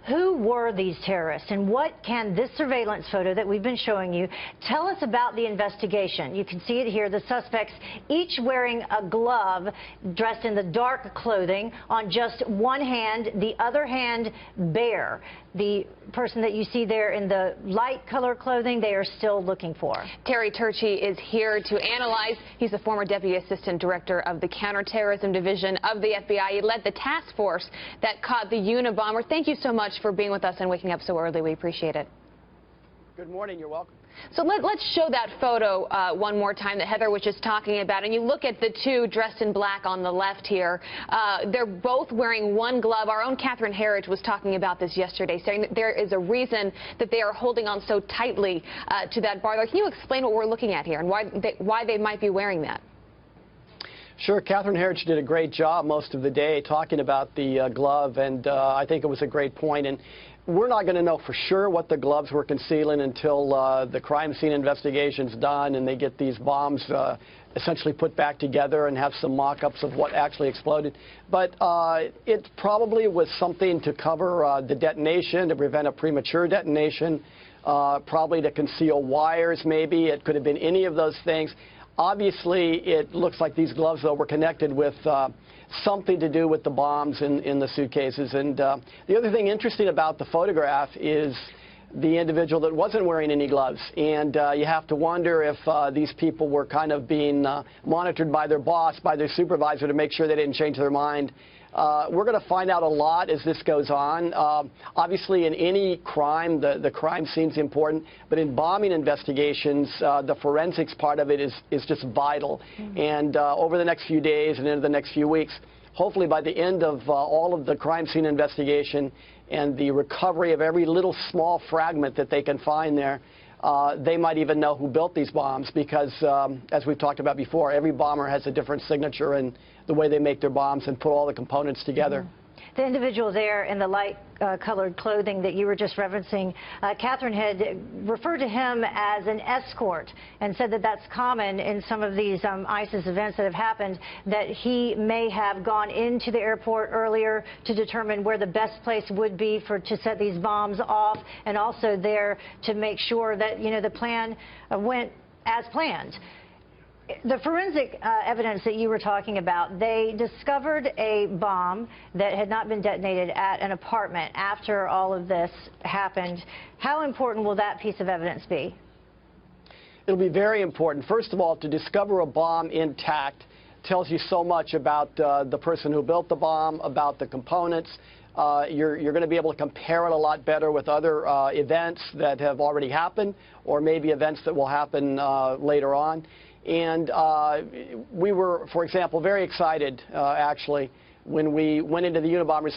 Who were these terrorists, and what can this surveillance photo that we've been showing you tell us about the investigation? You can see it here. The suspects each wearing a glove, dressed in the dark clothing, on just one hand, the other hand bare. The person that you see there in the light color clothing, they are still looking for. Terry Turchie is here to analyze. He's the former Deputy Assistant Director of the Counterterrorism Division of the FBI. He led the task force that caught the Unabomber. Thank you so much for being with us and waking up so early. We appreciate it. Good morning. You're welcome. So let's show that photo one more time that Heather was just talking about. And you look at the two dressed in black on the left here. They're both wearing one glove. Our own Catherine Herridge was talking about this yesterday, saying that there is a reason that they are holding on so tightly to that bar. Can you explain what we're looking at here and why they might be wearing that? Sure. Catherine Herridge did a great job most of the day talking about the glove, and I think it was a great point. And we're not going to know for sure what the gloves were concealing until the crime scene investigation's done and they get these bombs essentially put back together and have some mock-ups of what actually exploded. But it probably was something to cover the detonation, to prevent a premature detonation, probably to conceal wires maybe. It could have been any of those things. Obviously, it looks like these gloves, though, were connected with something to do with the bombs in the suitcases. And the other thing interesting about the photograph is the individual that wasn't wearing any gloves. And you have to wonder if these people were kind of being monitored by their boss, by their supervisor, to make sure they didn't change their mind. We're going to find out a lot as this goes on. Obviously, in any crime, the crime scene's important, but in bombing investigations, the forensics part of it is just vital. And over the next few days and into the next few weeks, hopefully by the end of all of the crime scene investigation and the recovery of every little small fragment that they can find there, they might even know who built these bombs because, as we've talked about before, every bomber has a different signature in the way they make their bombs and put all the components together. The individual there in the light colored clothing that you were just referencing, Catherine had referred to him as an escort and said that that's common in some of these ISIS events that have happened, that he may have gone into the airport earlier to determine where the best place would be to set these bombs off, and also there to make sure that, you know, the plan went as planned. The forensic evidence that you were talking about, they discovered a bomb that had not been detonated at an apartment after all of this happened. How important will that piece of evidence be? It'll be very important. First of all, to discover a bomb intact tells you so much about the person who built the bomb, about the components. You're going to be able to compare it a lot better with other events that have already happened, or maybe events that will happen later on. And we were, for example, very excited, actually, when we went into the Unabomber's